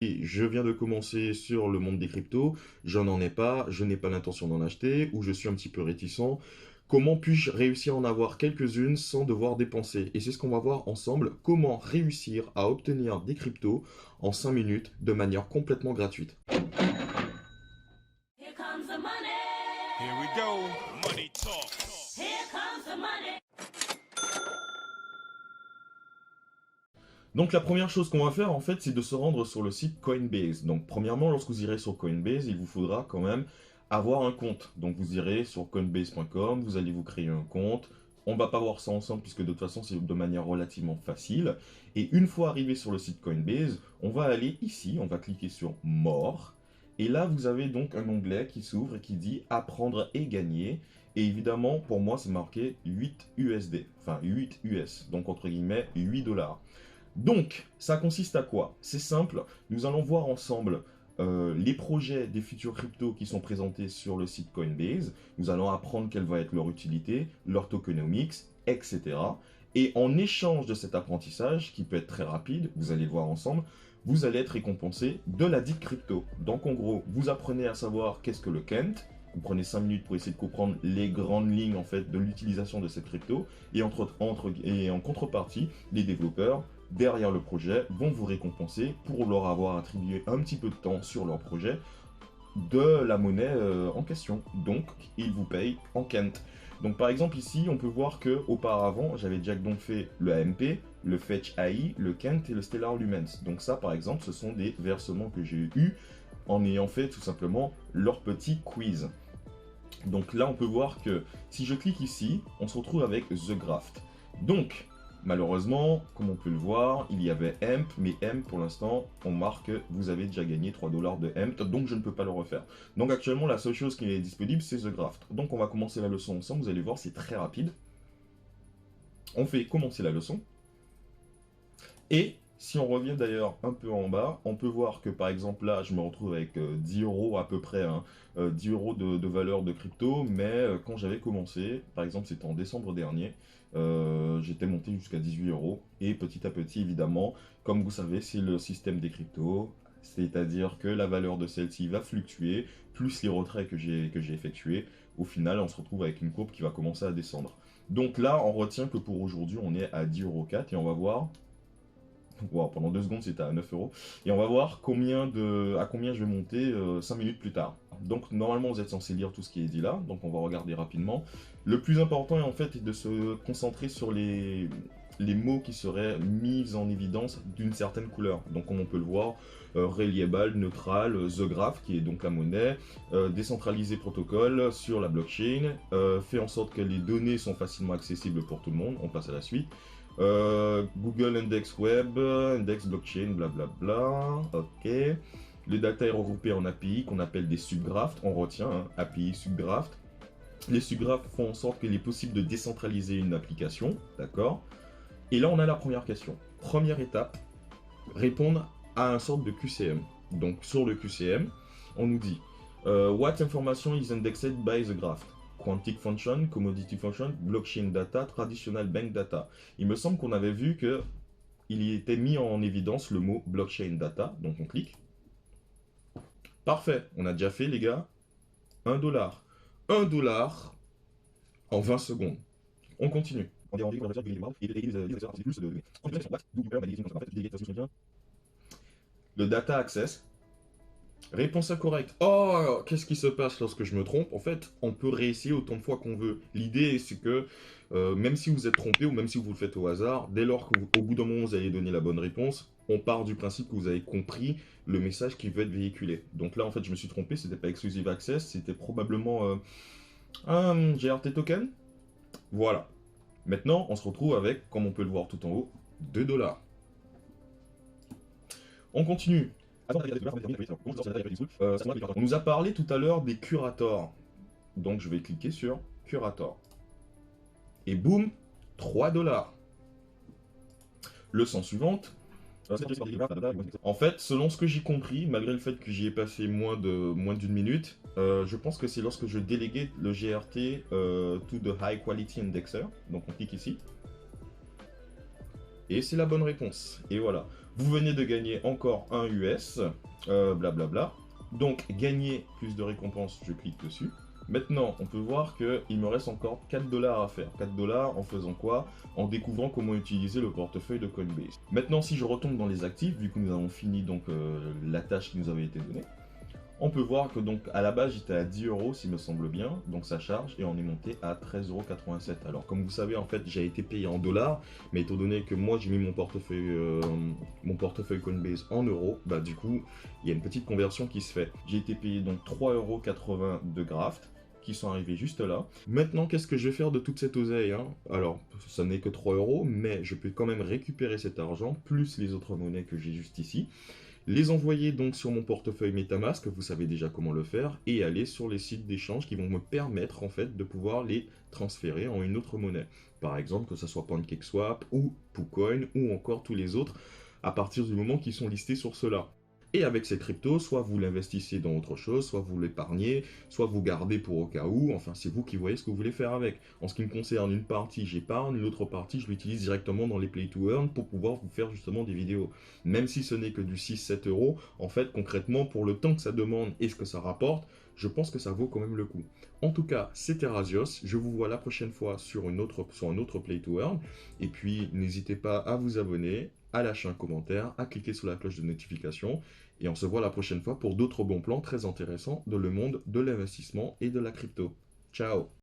Et je viens de commencer sur le monde des cryptos, j'en ai pas, je n'ai pas l'intention d'en acheter, ou je suis un petit peu réticent. Comment puis-je réussir à en avoir quelques-unes sans devoir dépenser? Et c'est ce qu'on va voir ensemble, comment réussir à obtenir des cryptos en 5 minutes de manière complètement gratuite. Here comes the money. Here we go. Money talk. Here comes the money. Donc la première chose qu'on va faire en fait, c'est de se rendre sur le site Coinbase. Donc premièrement, lorsque vous irez sur Coinbase, il vous faudra quand même avoir un compte. Donc vous irez sur coinbase.com, vous allez vous créer un compte. On va pas voir ça ensemble puisque de toute façon c'est de manière relativement facile. Et une fois arrivé sur le site Coinbase, on va aller ici, on va cliquer sur More. Et là vous avez donc un onglet qui s'ouvre et qui dit Apprendre et gagner. Et évidemment, pour moi, c'est marqué 8 USD, enfin 8 US, donc entre guillemets 8 dollars. Donc, ça consiste à quoi? C'est simple, nous allons voir ensemble les projets des futurs cryptos qui sont présentés sur le site Coinbase. Nous allons apprendre quelle va être leur utilité, leur tokenomics, etc. Et en échange de cet apprentissage, qui peut être très rapide, vous allez le voir ensemble, vous allez être récompensé de la dite crypto. Donc en gros, vous apprenez à savoir qu'est-ce que le Kent, vous prenez 5 minutes pour essayer de comprendre les grandes lignes en fait de l'utilisation de cette crypto, et en contrepartie, les développeurs derrière le projet vont vous récompenser pour leur avoir attribué un petit peu de temps sur leur projet de la monnaie en question. Donc, ils vous payent en Kent. Donc, par exemple, ici, on peut voir que auparavant, j'avais déjà donc fait le AMP, le Fetch AI, le Kent et le Stellar Lumens. Donc, ça, par exemple, ce sont des versements que j'ai eus en ayant fait tout simplement leur petit quiz. Donc là, on peut voir que si je clique ici, on se retrouve avec The Graft. Donc, malheureusement, comme on peut le voir, il y avait Hemp, mais Hemp, pour l'instant, on marque que vous avez déjà gagné 3 dollars de Hemp, donc je ne peux pas le refaire. Donc actuellement, la seule chose qui est disponible, c'est The Graft. Donc on va commencer la leçon ensemble, vous allez voir, c'est très rapide. On fait commencer la leçon. Et si on revient d'ailleurs un peu en bas, on peut voir que par exemple là, je me retrouve avec 10 euros à peu près, hein, 10 euros de valeur de crypto, mais quand j'avais commencé, par exemple c'était en décembre dernier, j'étais monté jusqu'à 18 euros. Et petit à petit, évidemment, comme vous savez, c'est le système des cryptos, c'est-à-dire que la valeur de celle-ci va fluctuer, plus les retraits que j'ai effectués. Au final, on se retrouve avec une courbe qui va commencer à descendre. Donc là, on retient que pour aujourd'hui, on est à 10,04 € et on va voir. Wow, pendant 2 secondes, c'était à 9 euros. Et on va voir à combien je vais monter 5 minutes plus tard. Donc, normalement, vous êtes censé lire tout ce qui est dit là. Donc, on va regarder rapidement. Le plus important, en fait, est de se concentrer sur les mots qui seraient mis en évidence d'une certaine couleur. Donc, comme on peut le voir, reliable, neutral, The Graph, qui est donc la monnaie, décentralisé protocole sur la blockchain, fait en sorte que les données sont facilement accessibles pour tout le monde. On passe à la suite. Google Index Web, Index Blockchain, blablabla. Ok. Les data est regroupé en API qu'on appelle des subgrafts. On retient, hein, API subgraft. Les subgrafts font en sorte qu'il est possible de décentraliser une application. D'accord. Et là, on a la première question. Première étape, répondre à un sorte de QCM. Donc, sur le QCM, on nous dit What information is indexed by the graph? Quantic function, commodity function, blockchain data, traditional bank data. Il me semble qu'on avait vu que il y était mis en évidence le mot blockchain data, donc on clique. Parfait, on a déjà fait les gars. 1 dollar. 1 dollar en 20 secondes. On continue. Le data access. Réponse incorrecte. Oh, qu'est-ce qui se passe lorsque je me trompe? En fait, on peut réessayer autant de fois qu'on veut. L'idée, c'est que même si vous êtes trompé ou même si vous le faites au hasard, dès lors qu'au bout d'un moment vous allez donner la bonne réponse, on part du principe que vous avez compris le message qui veut être véhiculé. Donc là, en fait, je me suis trompé, c'était pas Exclusive Access, c'était probablement un GRT token. Voilà. Maintenant, on se retrouve avec, comme on peut le voir tout en haut, 2 dollars. On continue. On nous a parlé tout à l'heure des curators. Donc je vais cliquer sur curator. Et boum, 3 dollars. Leçon suivante. En fait, selon ce que j'ai compris, malgré le fait que j'y ai passé moins d'une minute, je pense que c'est lorsque je déléguais le GRT to the High Quality Indexer. Donc on clique ici. Et c'est la bonne réponse. Et voilà. Vous venez de gagner encore un US, blablabla. Donc, gagner plus de récompenses, je clique dessus. Maintenant, on peut voir qu'il me reste encore 4 dollars à faire. 4 dollars en faisant quoi? En découvrant comment utiliser le portefeuille de Coinbase. Maintenant, si je retombe dans les actifs, vu que nous avons fini donc la tâche qui nous avait été donnée, on peut voir que donc à la base j'étais à 10 euros s'il me semble bien, donc ça charge et on est monté à 13,87 €. Alors comme vous savez en fait j'ai été payé en dollars, mais étant donné que moi j'ai mis mon portefeuille Coinbase en euros, bah du coup il y a une petite conversion qui se fait. J'ai été payé donc 3,80 € de graft qui sont arrivés juste là. Maintenant qu'est-ce que je vais faire de toute cette oseille hein? Alors ça n'est que 3 euros, mais je peux quand même récupérer cet argent, plus les autres monnaies que j'ai juste ici, les envoyer donc sur mon portefeuille MetaMask, vous savez déjà comment le faire, et aller sur les sites d'échange qui vont me permettre en fait de pouvoir les transférer en une autre monnaie. Par exemple que ce soit PancakeSwap ou PooCoin ou encore tous les autres à partir du moment qu'ils sont listés sur cela. Et avec ces cryptos, soit vous l'investissez dans autre chose, soit vous l'épargnez, soit vous gardez pour au cas où, enfin c'est vous qui voyez ce que vous voulez faire avec. En ce qui me concerne, une partie j'épargne, l'autre partie je l'utilise directement dans les Play to Earn pour pouvoir vous faire justement des vidéos. Même si ce n'est que du 6-7 euros, en fait concrètement pour le temps que ça demande et ce que ça rapporte, je pense que ça vaut quand même le coup. En tout cas, c'était Razios, je vous vois la prochaine fois sur un autre Play to Earn, et puis n'hésitez pas à vous abonner, à lâcher un commentaire, à cliquer sur la cloche de notification, et on se voit la prochaine fois pour d'autres bons plans très intéressants dans le monde de l'investissement et de la crypto. Ciao!